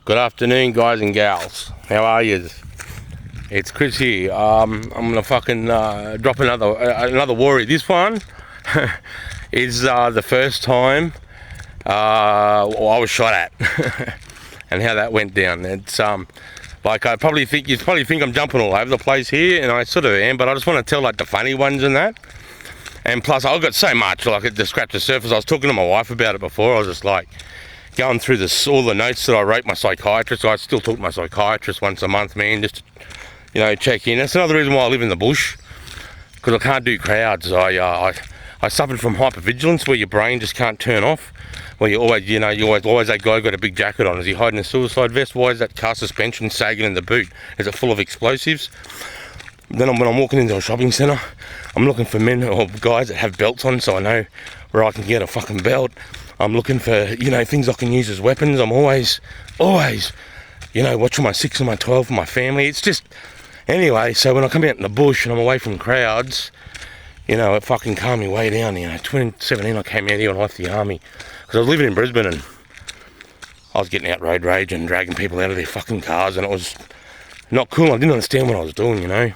Good afternoon, guys and gals. How are you? It's Chris here. I'm gonna fucking drop another worry. This one is the first time I was shot at, and how that went down. It's like you probably think I'm jumping all over the place here, and I sort of am. But I just want to tell like the funny ones and that. And plus, I've got so much like to scratch the surface. I was talking to my wife about it before. I was just like going through all the notes that I wrote my psychiatrist. I still talk to my psychiatrist once a month, man, just to, check in. That's another reason why I live in the bush, because I can't do crowds. I suffered from hypervigilance, where your brain just can't turn off. Where you always that guy got a big jacket on. Is he hiding a suicide vest? Why is that car suspension sagging in the boot? Is it full of explosives? Then when I'm walking into a shopping centre, I'm looking for men or guys that have belts on, so I know where I can get a fucking belt. I'm looking for, things I can use as weapons. I'm always, watching my 6 and my 12 for my family. It's just, anyway, so when I come out in the bush and I'm away from crowds, it fucking calmed me way down. 2017 I came out here and left the army, because I was living in Brisbane and I was getting out road rage and dragging people out of their fucking cars, and it was not cool. I didn't understand what I was doing, and I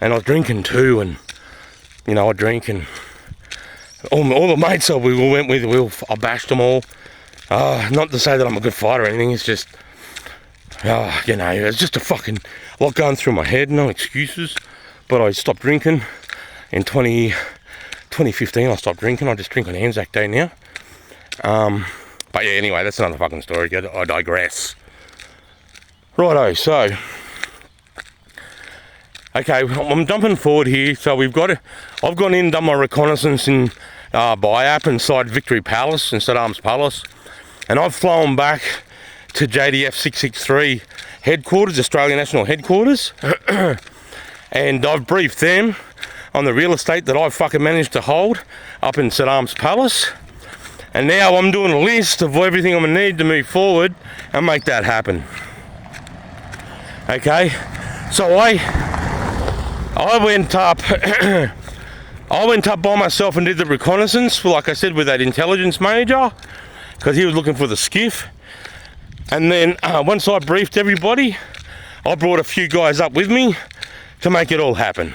was drinking too, and I drink, and all the mates I went with, I bashed them all. Not to say that I'm a good fighter or anything, it's just, it's just a fucking lot going through my head, no excuses. But I stopped drinking in 2015. I stopped drinking. I just drink on Anzac Day now. But yeah, anyway, that's another fucking story. I digress. Righto, so okay, I'm jumping forward here. So I've gone in and done my reconnaissance in Biap inside Victory Palace and Saddams Palace, and I've flown back to JDF 663 headquarters, Australian National Headquarters, and I've briefed them on the real estate that I've fucking managed to hold up in Saddams Palace, and now I'm doing a list of everything I'm gonna need to move forward and make that happen. Okay, so I went up by myself and did the reconnaissance, like I said, with that intelligence major, because he was looking for the skiff. And then once I briefed everybody, I brought a few guys up with me to make it all happen.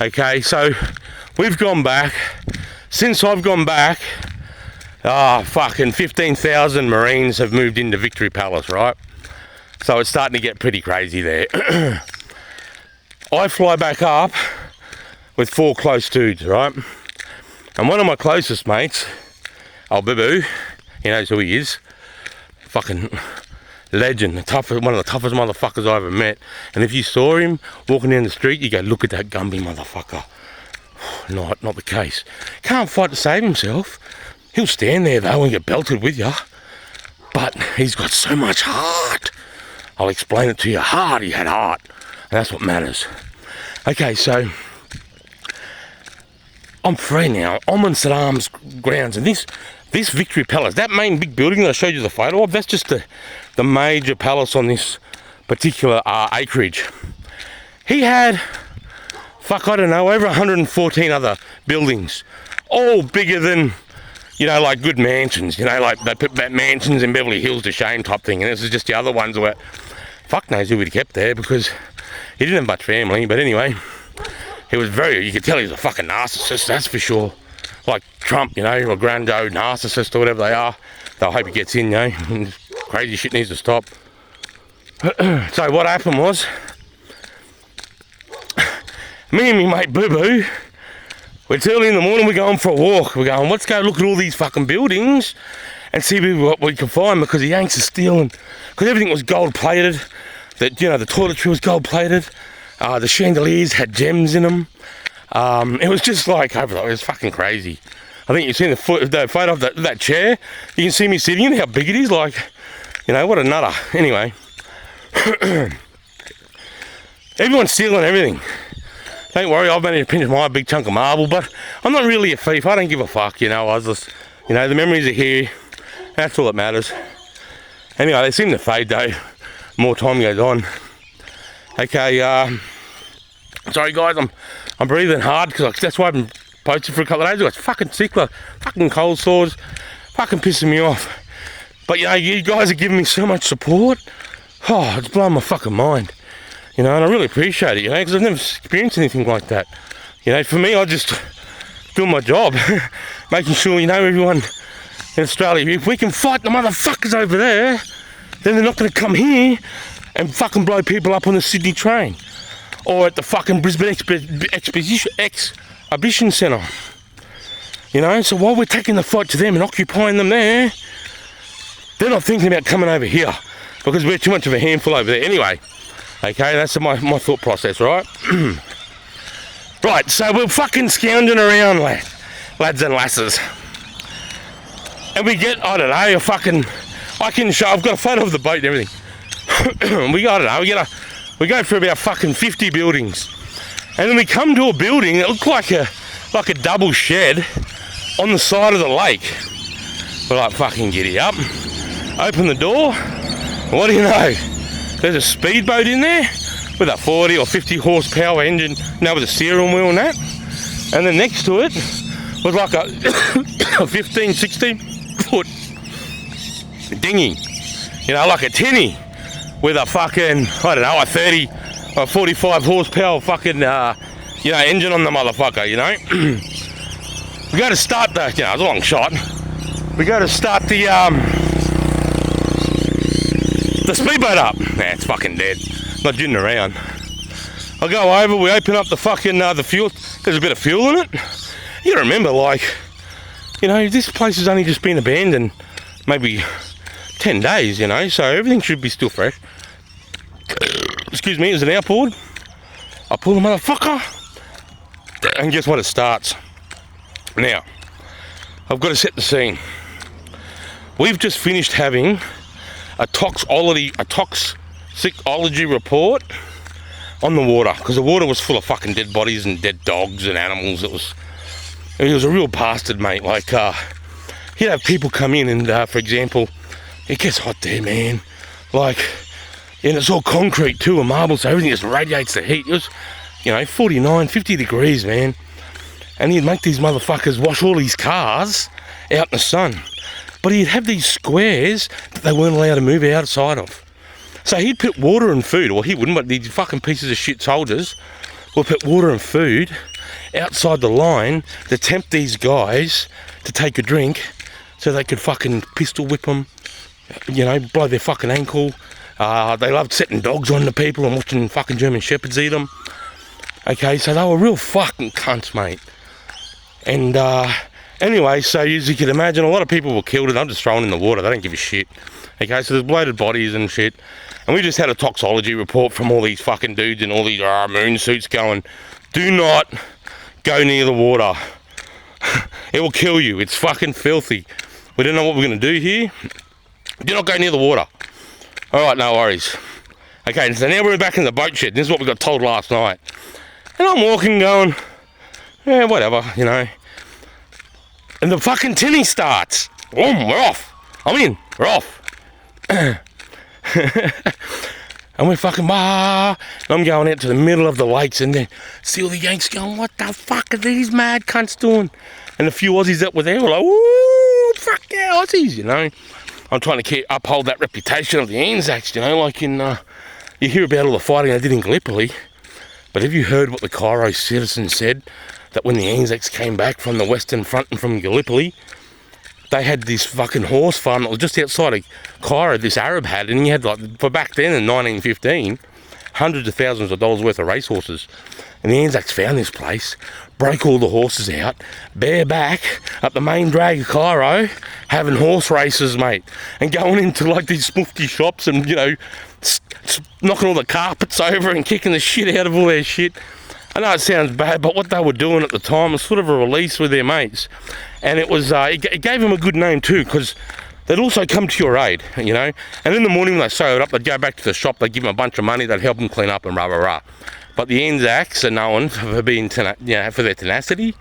Okay, so we've gone back. Since I've gone back, fucking 15,000 Marines have moved into Victory Palace, right? So it's starting to get pretty crazy there. I fly back up with 4 close dudes, right? And one of my closest mates, old Boo, he knows who he is. Fucking legend, one of the toughest motherfuckers I ever met. And if you saw him walking down the street, you go, look at that Gumby motherfucker. Not the case. Can't fight to save himself. He'll stand there though and get belted with you. But he's got so much heart. I'll explain it to you. He had heart. And that's what matters. Okay, so I'm free now. I'm on Saddam's grounds, and this Victory Palace, that main big building that I showed you the photo of, that's just the major palace on this particular acreage. He had, over 114 other buildings, all bigger than, like good mansions, like they put mansions in Beverly Hills to shame type thing. And this is just the other ones where fuck knows who he'd kept there, because he didn't have much family. But anyway, he was you could tell he was a fucking narcissist, that's for sure. Like Trump, or Grando narcissist or whatever they are. They'll hope he gets in, and crazy shit needs to stop. So what happened was, me and me mate Boo Boo, it's early in the morning, we're going for a walk. We're going, let's go look at all these fucking buildings and see what we can find, because the Yanks are stealing, because everything was gold plated. The toiletry was gold plated. The chandeliers had gems in them. It was just like, it was fucking crazy. I think you've seen the photo of that chair. You can see me sitting in, how big it is. Like, what a nutter. Anyway, everyone's stealing everything. Don't worry, I've managed to pinch my big chunk of marble, but I'm not really a thief. I don't give a fuck, I was just, the memories are here. That's all that matters. Anyway, they seem to fade though, more time goes on. Okay, sorry guys, I'm breathing hard, because that's why I've been posted for a couple of days ago. It's fucking sick, fucking cold sores, fucking pissing me off. But you know, you guys are giving me so much support. Oh, it's blowing my fucking mind. You know, and I really appreciate it, you know, because I've never experienced anything like that. You know, for me, I just do my job, making sure, you know, everyone in Australia, if we can fight the motherfuckers over there, then they're not going to come here and fucking blow people up on the Sydney train or at the fucking Brisbane Exhibition Centre. You know, so while we're taking the fight to them and occupying them there, they're not thinking about coming over here because we're too much of a handful over there. Anyway, okay, that's my thought process, right? Right, so we're fucking scounging around, lads and lasses. And we get, I don't know, I can show, I've got a photo of the boat and everything. We go through about fucking 50 buildings. And then we come to a building that looked like a double shed on the side of the lake. We're like, fucking giddy up. Open the door. What do you know? There's a speedboat in there with a 40 or 50 horsepower engine, with a steering wheel and that. And then next to it was like a 15, 16 foot dinghy. You know, like a tinny with a fucking, I don't know, a 30 or 45 horsepower fucking, engine on the motherfucker, you know. We go to start the, it's a long shot. We go to start the speedboat up. Nah, it's fucking dead. Not jidding around. I go over, we open up the fucking, the fuel. There's a bit of fuel in it. You gotta remember, this place has only just been abandoned maybe 10 days, so everything should be still fresh. Excuse me, there's an outboard. I pull the motherfucker, and guess what, it starts. Now, I've got to set the scene. We've just finished having a toxicology report on the water, because the water was full of fucking dead bodies and dead dogs and animals. It was a real bastard, mate. He'd have people come in and, for example, it gets hot there, man. And it's all concrete too, and marble, so everything just radiates the heat. It was, 49, 50 degrees, man. And he'd make these motherfuckers wash all these cars out in the sun. But he'd have these squares that they weren't allowed to move outside of. So he'd put water and food, or he wouldn't, but these fucking pieces of shit soldiers would put water and food outside the line to tempt these guys to take a drink so they could fucking pistol whip them, blow their fucking ankle. They loved setting dogs on the people and watching fucking German Shepherds eat them. Okay, so they were real fucking cunts, mate. And anyway, so as you can imagine, a lot of people were killed and I'm just thrown in the water. They don't give a shit. Okay, so there's bloated bodies and shit. And we just had a toxicology report from all these fucking dudes in all these moon suits going, do not go near the water. It will kill you. It's fucking filthy. We don't know what we're going to do here. Do not go near the water. All right, no worries. Okay, so now we're back in the boat shed. This is what we got told last night. And I'm walking going, yeah, whatever, And the fucking tinny starts. Boom, we're off. I'm in, we're off. And we're fucking, and I'm going out to the middle of the lakes and then see all the Yanks going, what the fuck are these mad cunts doing? And a few Aussies that were there were like, woo, fuck yeah, Aussies, I'm trying to uphold that reputation of the Anzacs, you hear about all the fighting they did in Gallipoli, but have you heard what the Cairo citizens said? That when the Anzacs came back from the Western Front and from Gallipoli, they had this fucking horse farm that was just outside of Cairo, this Arab had, and he had, for back then in 1915, hundreds of thousands of dollars worth of racehorses. And the Anzacs found this place, broke all the horses out, bareback up the main drag of Cairo, having horse races, mate, and going into these spoofy shops and, knocking all the carpets over and kicking the shit out of all their shit. I know it sounds bad, but what they were doing at the time was sort of a release with their mates. And it was, it gave them a good name too, because they'd also come to your aid, And in the morning when they sewed up, they'd go back to the shop, they'd give them a bunch of money, they'd help them clean up and rah, rah, rah. But the Anzacs are known for being, for their tenacity,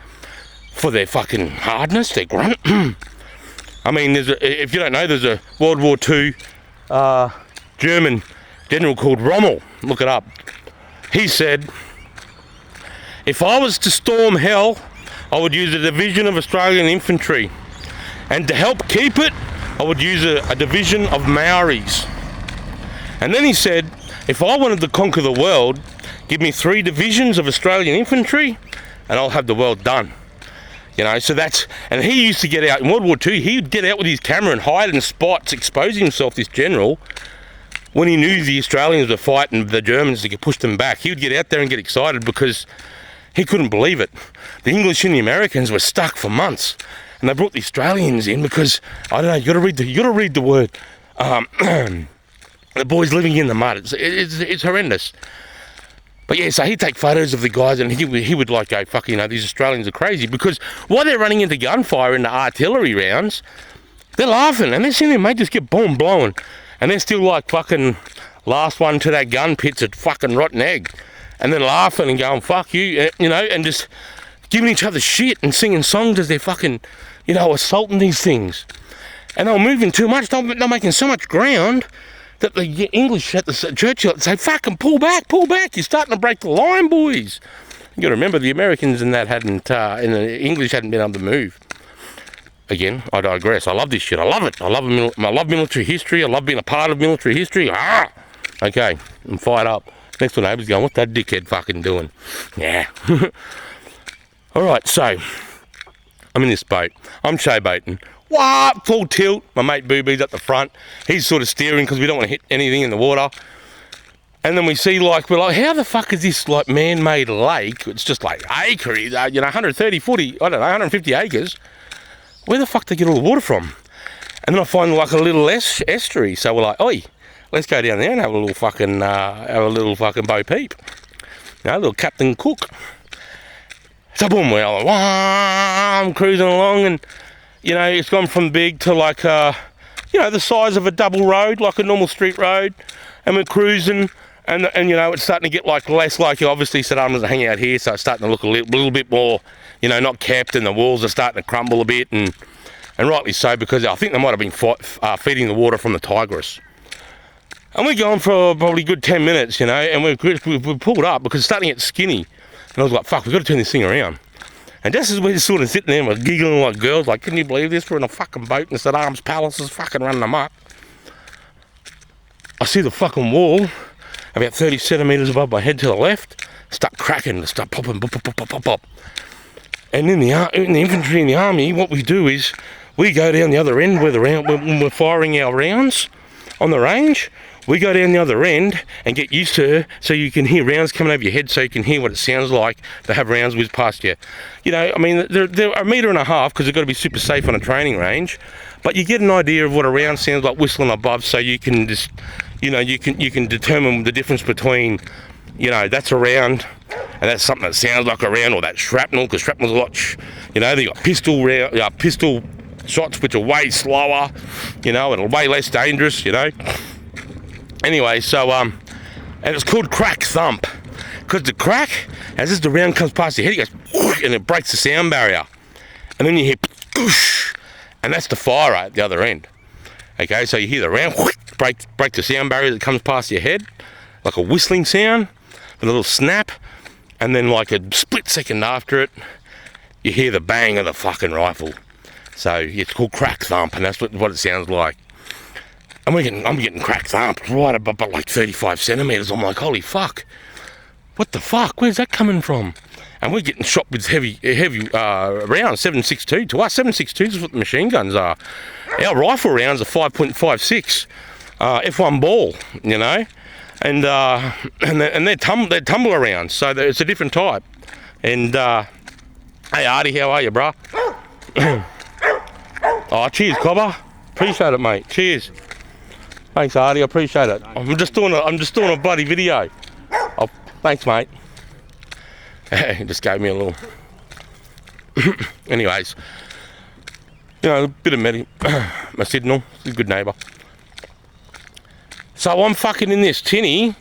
for their fucking hardness, their grunt. I mean, if you don't know, there's a World War II German general called Rommel. Look it up. He said, if I was to storm hell, I would use a division of Australian infantry. And to help keep it, I would use a division of Maoris. And then he said, if I wanted to conquer the world, give me 3 divisions of Australian infantry and I'll have the world done. You know, so that's, and he used to get out, in World War II, he'd get out with his camera and hide in spots, exposing himself, this general, when he knew the Australians were fighting the Germans to push them back. He would get out there and get excited because he couldn't believe it. The English and the Americans were stuck for months, and they brought the Australians in because, I don't know, you gotta read the word. The boys living in the mud, it's horrendous. But yeah, so he'd take photos of the guys and he would like go, fuck, you know, these Australians are crazy, because while they're running into gunfire into artillery rounds, they're laughing and they're seeing their mate just get bomb blowing, and they're still like fucking last one to that gun pit's a fucking rotten egg, and then laughing and going, fuck you, you know, and just giving each other shit and singing songs as they're fucking, you know, assaulting these things. And they were moving too much, they're making so much ground that the English at the Churchill say, fucking pull back, you're starting to break the line, boys. You gotta remember, the Americans and that hadn't, and the English hadn't been able to move. Again, I digress. I love this shit, I love it. I love military history, I love being a part of military history. Ah! Okay, I'm fired up. Next door neighbour's going, what's that dickhead fucking doing? Yeah. Alright, so, I'm in this boat. I'm showboating. What? Full tilt. My mate Booby's at the front. He's sort of steering because we don't want to hit anything in the water. And then we see, like, we're like, how the fuck is this, like, man-made lake? It's just like acre, you know, 130, 40, I don't know, 150 acres. Where the fuck do they get all the water from? And then I find, like, a little estuary. So we're like, oi, let's go down there and have a little fucking Bo Peep. You know, a little Captain Cook. So boom, we're like, wah, I'm cruising along, and you know, it's gone from big to like, you know, the size of a double road, like a normal street road, and we're cruising, and you know, it's starting to get like less, like obviously Saddams doesn't hang out here, so it's starting to look a little bit more, you know, not kept, and the walls are starting to crumble a bit, and rightly so, because I think they might have been feeding the water from the Tigris. And we're going for probably a good 10 minutes, you know, and we pulled up because it's starting to get skinny, and I was like, fuck, we've got to turn this thing around. And just as we're just sort of sitting there, we're giggling like girls, like, can you believe this? We're in a fucking boat and Saddam's palace is fucking running amok. I see the fucking wall, about 30 centimetres above my head to the left, start cracking, start popping, pop, pop, pop, pop, pop. And in the infantry and the army, what we do is, we go down the other end when we're firing our rounds on the range. We go down the other end and get used to, so you can hear rounds coming over your head, so you can hear what it sounds like to have rounds whiz past you. You know, I mean, they're 1.5 meters because they've got to be super safe on a training range, but you get an idea of what a round sounds like whistling above, so you can just, you know, you can determine the difference between, you know, that's a round and that's something that sounds like a round, or that's shrapnel, because shrapnel's a lot, you know, they got pistol shots which are way slower, you know, and way less dangerous, you know. Anyway, so, and it's called crack thump, because the crack, as the round comes past your head, it goes, and it breaks the sound barrier. And then you hear, and that's the fire at the other end. Okay, so you hear the round, break the sound barrier that comes past your head, like a whistling sound, with a little snap, and then like a split second after it, you hear the bang of the fucking rifle. So it's called crack thump, and that's what it sounds like. And I'm getting crack thumped right above like 35 centimetres. I'm like, holy fuck, what the fuck, where's that coming from? And we're getting shot with heavy rounds, 7.62. To us, 7.62 is what the machine guns are. Our rifle rounds are 5.56 F1 ball, you know, and they're tumbler rounds, so it's a different type. And hey Artie, how are you, bruh? Oh, cheers, Cobber. Appreciate it, mate. Cheers. Thanks, Artie. I appreciate it. I'm just doing a bloody video. Oh, thanks, mate. He just gave me a little. Anyways, you know, a bit of my signal. He's a good neighbour. So I'm fucking in this tinny,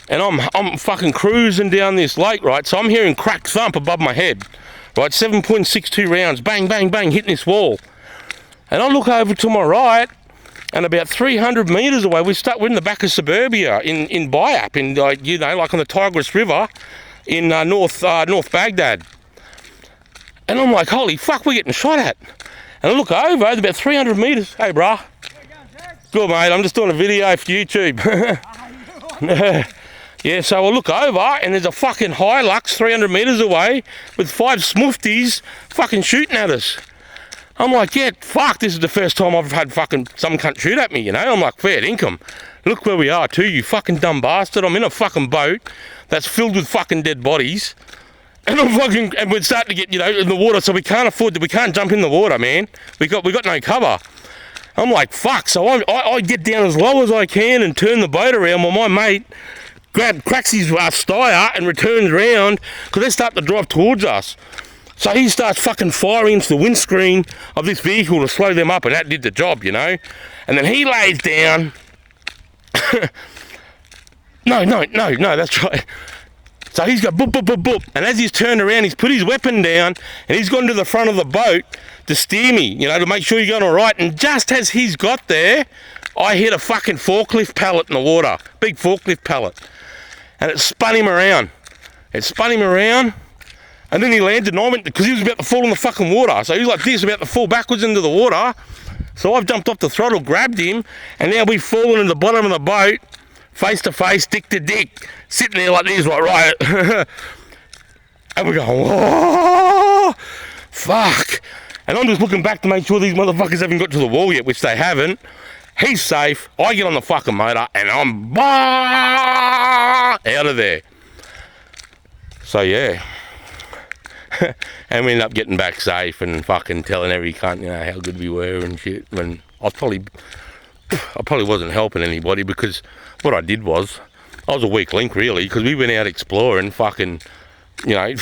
and I'm fucking cruising down this lake, right? So I'm hearing crack thump above my head, right? 7.62 rounds, bang, bang, bang, hitting this wall. And I look over to my right, and about 300 metres away, we're in the back of suburbia in Bayap, in like, you know, like on the Tigris River in North Baghdad. And I'm like, holy fuck, we're getting shot at. And I look over, it's about 300 metres. Hey, brah. Good, mate. I'm just doing a video for YouTube. Yeah, so I look over and there's a fucking Hilux 300 metres away with 5 smoofties fucking shooting at us. I'm like, yeah, fuck, this is the first time I've had fucking some cunt shoot at me, you know? I'm like, fair income. Look where we are too, you fucking dumb bastard. I'm in a fucking boat that's filled with fucking dead bodies. And and we're starting to get, you know, in the water, so we can't jump in the water, man. We got no cover. I'm like, fuck, so I get down as low as I can and turn the boat around while my mate cracks his styre and returns round because they start to drive towards us. So he starts fucking firing into the windscreen of this vehicle to slow them up, and that did the job, you know. And then he lays down. No, that's right. So he's got boop, boop, boop, boop. And as he's turned around, he's put his weapon down and he's gone to the front of the boat to steer me, you know, to make sure you're going all right. And just as he's got there, I hit a fucking forklift pallet in the water. Big forklift pallet. And it spun him around. And then he landed and I went, because he was about to fall in the fucking water. So he was like this, about to fall backwards into the water. So I've jumped off the throttle, grabbed him, and now we've fallen in the bottom of the boat, face to face, dick to dick, sitting there like this, like, right. And we're going, whoa, fuck. And I'm just looking back to make sure these motherfuckers haven't got to the wall yet, which they haven't. He's safe. I get on the fucking motor and I'm out of there. So yeah. And we ended up getting back safe and fucking telling every cunt, you know, how good we were and shit. And I probably wasn't helping anybody, because what I did was, I was a weak link really, because we went out exploring fucking, you know,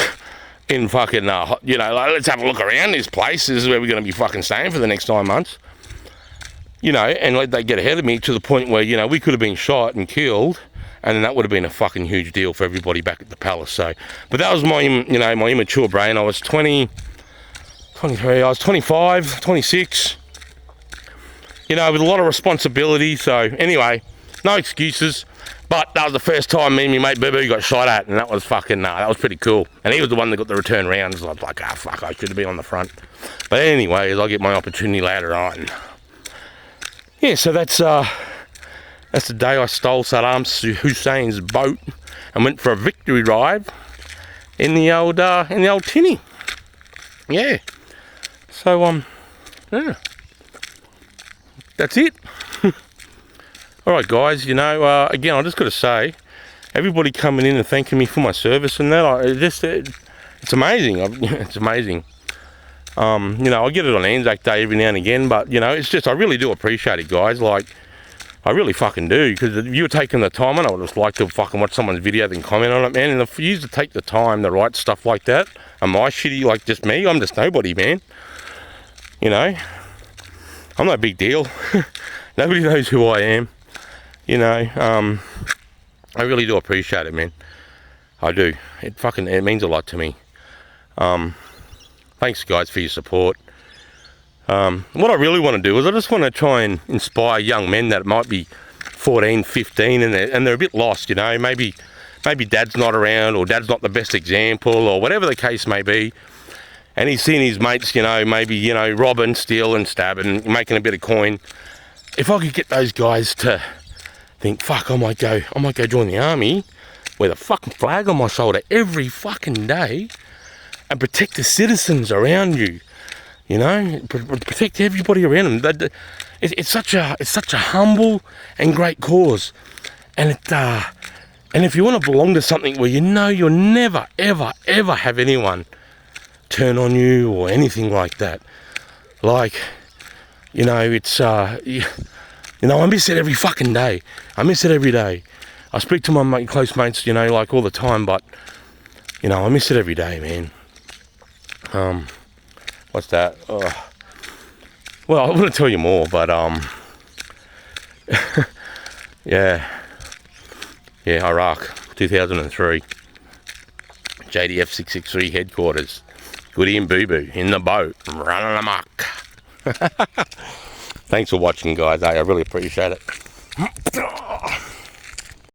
in fucking, you know, like, let's have a look around this place. This is where we're going to be fucking staying for the next 9 months. You know, and like they get ahead of me to the point where, you know, we could have been shot and killed, and then that would have been a fucking huge deal for everybody back at the palace. So, but that was my, you know, my immature brain. I was 23, I was 25, 26, you know, with a lot of responsibility. So anyway, no excuses, but that was the first time me and my mate Boo got shot at, and that was fucking, that was pretty cool. And he was the one that got the return rounds. I was like, fuck, I should have been on the front. But anyways, I'll get my opportunity later on. Yeah, so that's the day I stole Saddam Hussein's boat and went for a victory ride in the old tinny. Yeah. So yeah. That's it. All right, guys. You know, again, I just got to say, everybody coming in and thanking me for my service and that, it's amazing. It's amazing. You know, I get it on Anzac Day every now and again, but, you know, it's just, I really do appreciate it, guys. Like, I really fucking do, because if you're taking the time, and I would just like to fucking watch someone's video and comment on it, man. And if you used to take the time to write stuff like that, am I shitty like just me? I'm just nobody, man. You know, I'm no big deal. Nobody knows who I am. You know, I really do appreciate it, man. I do. It means a lot to me. Thanks, guys, for your support. What I really want to do is I just want to try and inspire young men that might be 14, 15, and they're a bit lost, you know. Maybe dad's not around, or dad's not the best example, or whatever the case may be. And he's seen his mates, you know, maybe, you know, robbing, stealing, stabbing, making a bit of coin. If I could get those guys to think, fuck, I might go join the army with a fucking flag on my shoulder every fucking day, and protect the citizens around you, you know, protect everybody around them. It's such a humble and great cause, and if you want to belong to something where you know you'll never ever have anyone turn on you or anything like that, like, you know, it's you know, I miss it every fucking day. I miss it every day. I speak to my close mates, you know, like all the time, but, you know, I miss it every day, man. What's that? Well, I want to tell you more, but yeah, Iraq, 2003, JDF 663 headquarters, Goody and Boo Boo in the boat, running amok. Thanks for watching, guys. I really appreciate it.